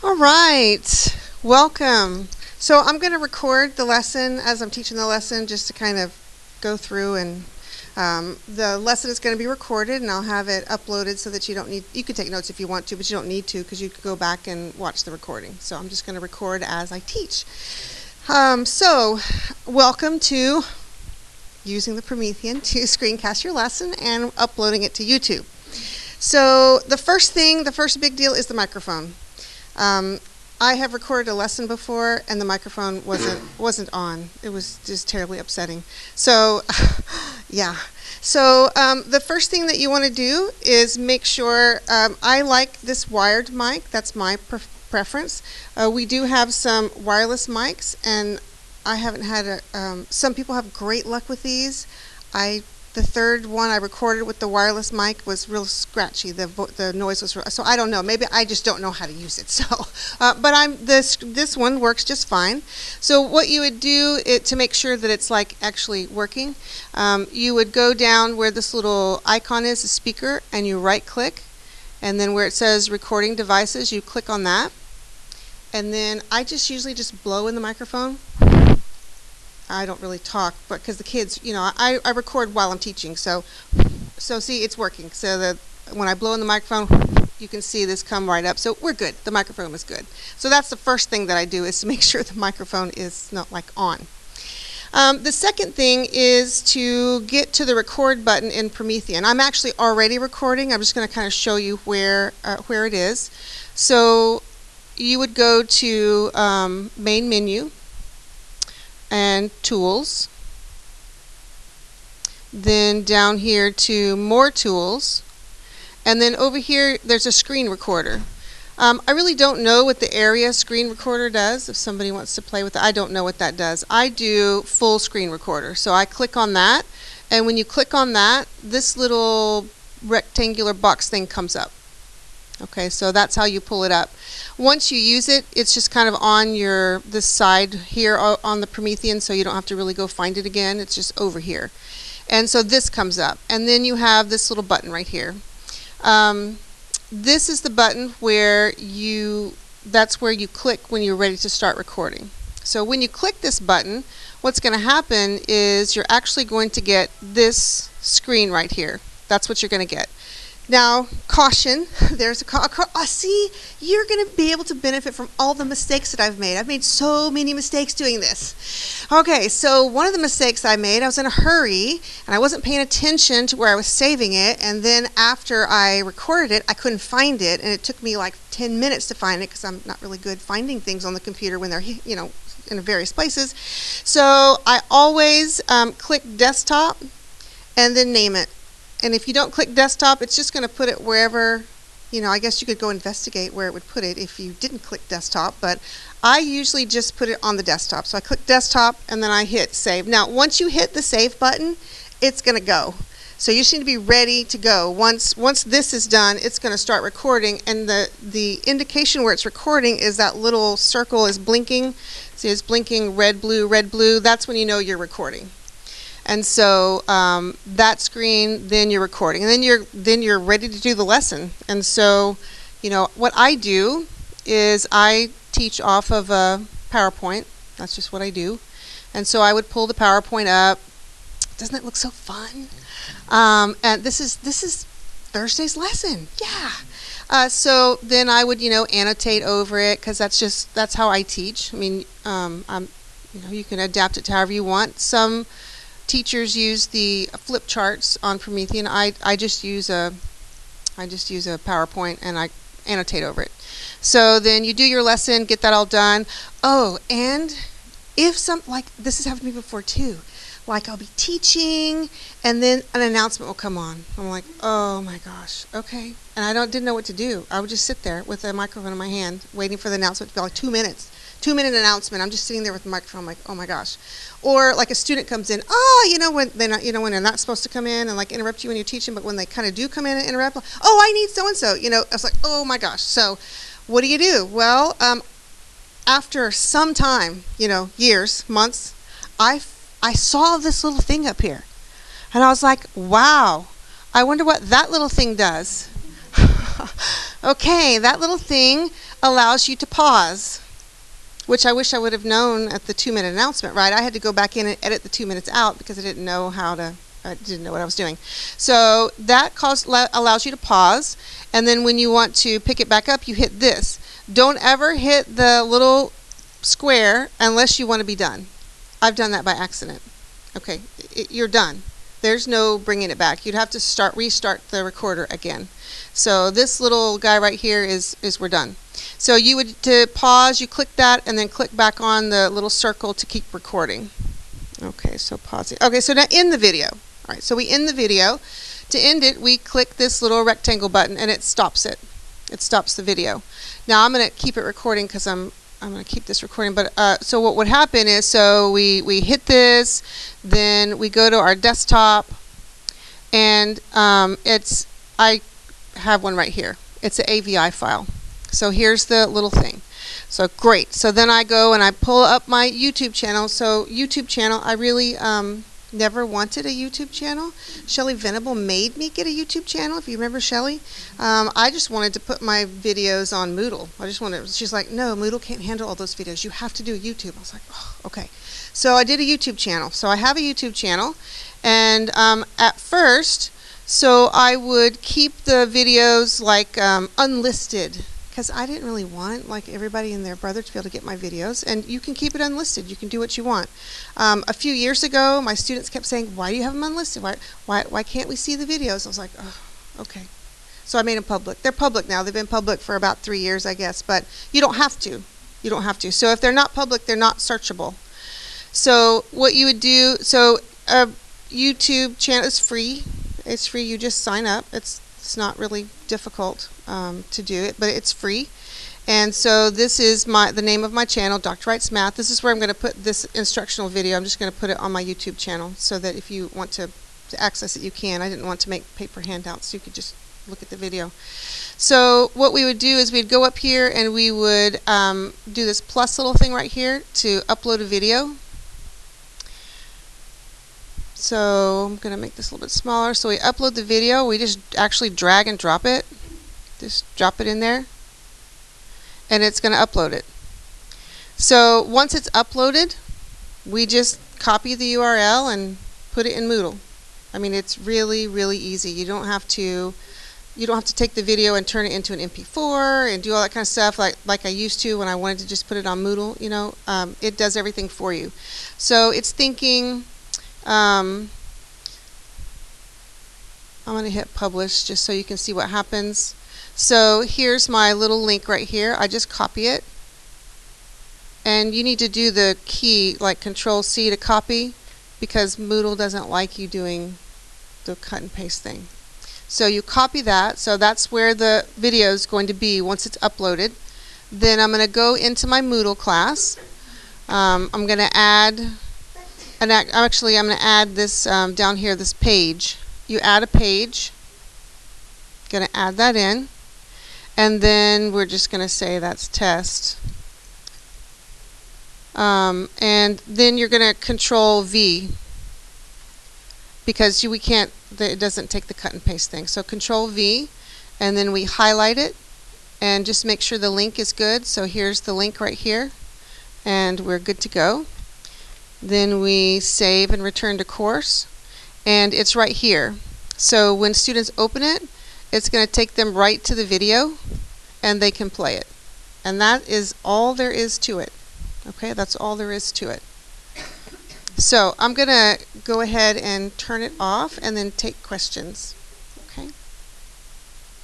All right, welcome. So I'm going to record the lesson as I'm teaching the lesson just to kind of go through, and the lesson is going to be recorded and I'll have it uploaded so that you can take notes if you want to, but you don't need to because you could go back and watch the recording. So I'm just going to record as I teach. So welcome to using the Promethian to screencast your lesson and uploading it to YouTube. So the first big deal is the microphone. I have recorded a lesson before and the microphone wasn't on. It was just terribly upsetting. So, yeah. So the first thing that you want to do is make sure, I like this wired mic. That's my preference. We do have some wireless mics, and I haven't had some people have great luck with these. The third one I recorded with the wireless mic was real scratchy. The noise was so I don't know. Maybe I just don't know how to use it. So, but this one works just fine. So what you would do to make sure that it's like actually working, you would go down where this little icon is, the speaker, and you right click, and then where it says recording devices, you click on that, and then I usually just blow in the microphone. I don't really talk, but because the kids, I record while I'm teaching, so see, it's working. So that when I blow in the microphone, you can see this come right up. So we're good. The microphone is good. So that's the first thing that I do, is to make sure the microphone is not like on. The second thing is to get to the record button in Promethian. I'm actually already recording. I'm just going to kind of show you where it is. So you would go to main menu and tools, then down here to more tools, and then over here there's a screen recorder. I really don't know what the area screen recorder does. If somebody wants to play with it, I don't know what that does. I do full screen recorder, so I click on that, and when you click on that, this little rectangular box thing comes up. Okay, so that's how you pull it up. Once you use it, it's just kind of on this side here on the Promethian, so you don't have to really go find it again. It's just over here. And so this comes up. And then you have this little button right here. This is the button where that's where you click when you're ready to start recording. So when you click this button, what's going to happen is you're actually going to get this screen right here. That's what you're going to get. Now, caution, there's see, you're going to be able to benefit from all the mistakes that I've made. I've made so many mistakes doing this. Okay, so one of the mistakes I made, I was in a hurry, and I wasn't paying attention to where I was saving it, and then after I recorded it, I couldn't find it, and it took me like 10 minutes to find it, because I'm not really good finding things on the computer when they're, in various places. So I always click desktop, and then name it. And if you don't click desktop, it's just going to put it wherever, I guess you could go investigate where it would put it if you didn't click desktop, but I usually just put it on the desktop. So I click desktop and then I hit save. Now, once you hit the save button, it's going to go. So you just need to be ready to go. Once this is done, it's going to start recording, and the indication where it's recording is that little circle is blinking. See, it's blinking red, blue, red, blue. That's when you know you're recording. And so that screen, then you're recording, and then you're ready to do the lesson. And so, what I do is I teach off of a PowerPoint. That's just what I do. And so I would pull the PowerPoint up. Doesn't it look so fun? And this is Thursday's lesson. Yeah. So then I would annotate over it, because that's how I teach. I mean, you can adapt it to however you want. Some teachers use the flip charts on Promethian. I just use a PowerPoint, and I annotate over it. So then you do your lesson, get that all done. Oh, and if this has happened to me before too. Like, I'll be teaching, and then an announcement will come on. I'm like, oh my gosh, okay. And I didn't know what to do. I would just sit there with a microphone in my hand, waiting for the announcement to be like 2 minutes. 2-minute announcement. I'm just sitting there with the microphone, like, oh my gosh. Or like a student comes in, when they're not supposed to come in and like interrupt you when you're teaching, but when they kind of do come in and interrupt, I need so and so. I was like, oh my gosh. So, what do? Well, after some time, years, months, I saw this little thing up here, and I was like, wow. I wonder what that little thing does. Okay, that little thing allows you to pause, which I wish I would have known at the 2-minute announcement, right? I had to go back in and edit the 2 minutes out because I didn't know I didn't know what I was doing. So that allows you to pause, and then when you want to pick it back up, you hit this. Don't ever hit the little square unless you want to be done. I've done that by accident. Okay, you're done. There's no bringing it back. You'd have to restart the recorder again. So this little guy right here is we're done. So you would, to pause, you click that and then click back on the little circle to keep recording. Okay, so pause it. Okay, so now end the video. All right, so we end the video. To end it, we click this little rectangle button and it stops it. It stops the video. Now I'm going to keep it recording because I'm going to keep this recording. But so what would happen is, so we hit this, then we go to our desktop, and I have one right here. It's an AVI file. So here's the little thing. So great. So then I go and I pull up my YouTube channel. So YouTube channel, I really never wanted a YouTube channel. Shelley Venable made me get a YouTube channel, if you remember Shelley. I just wanted to put my videos on Moodle. She's like, no, Moodle can't handle all those videos. You have to do YouTube. I was like, oh, okay. So I did a YouTube channel. So I have a YouTube channel, and at first, so I would keep the videos like unlisted, because I didn't really want like everybody and their brother to be able to get my videos, and you can keep it unlisted. You can do what you want. A few years ago, my students kept saying, why do you have them unlisted? Why can't we see the videos? I was like, oh, okay. So I made them public. They're public now. They've been public for about 3 years, I guess, but you don't have to. You don't have to. So if they're not public, they're not searchable. So what you would do, so a YouTube channel is free. It's free. You just sign up. It's not really difficult to do it, but it's free. And so this is the name of my channel, Dr. Wrights Math. This is where I'm going to put this instructional video. I'm just going to put it on my YouTube channel so that if you want to access it, you can. I didn't want to make paper handouts, so you could just look at the video. So what we would do is we'd go up here and we would do this plus little thing right here to upload a video. So I'm going to make this a little bit smaller. So we upload the video. We just actually drag and drop it. Just drop it in there. And it's going to upload it. So once it's uploaded, we just copy the URL and put it in Moodle. I mean, it's really, really easy. You don't have to take the video and turn it into an MP4 and do all that kind of stuff like I used to when I wanted to just put it on Moodle. You know, it does everything for you. So it's thinking. I'm going to hit publish just so you can see what happens. So here's my little link right here. I just copy it, and you need to do the key like Control-C to copy, because Moodle doesn't like you doing the cut and paste thing. So you copy that. So that's where the video is going to be once it's uploaded. Then I'm going to go into my Moodle class. I'm going to add. And actually, I'm going to add this down here, this page. You add a page. Going to add that in. And then we're just going to say that's test. And then you're going to Control-V, because it doesn't take the cut and paste thing. So Control-V, and then we highlight it, and just make sure the link is good. So here's the link right here, and we're good to go. Then we save and return to course, and it's right here. So when students open it, it's going to take them right to the video, and they can play it. And that is all there is to it. Okay, that's all there is to it. So I'm going to go ahead and turn it off and then take questions.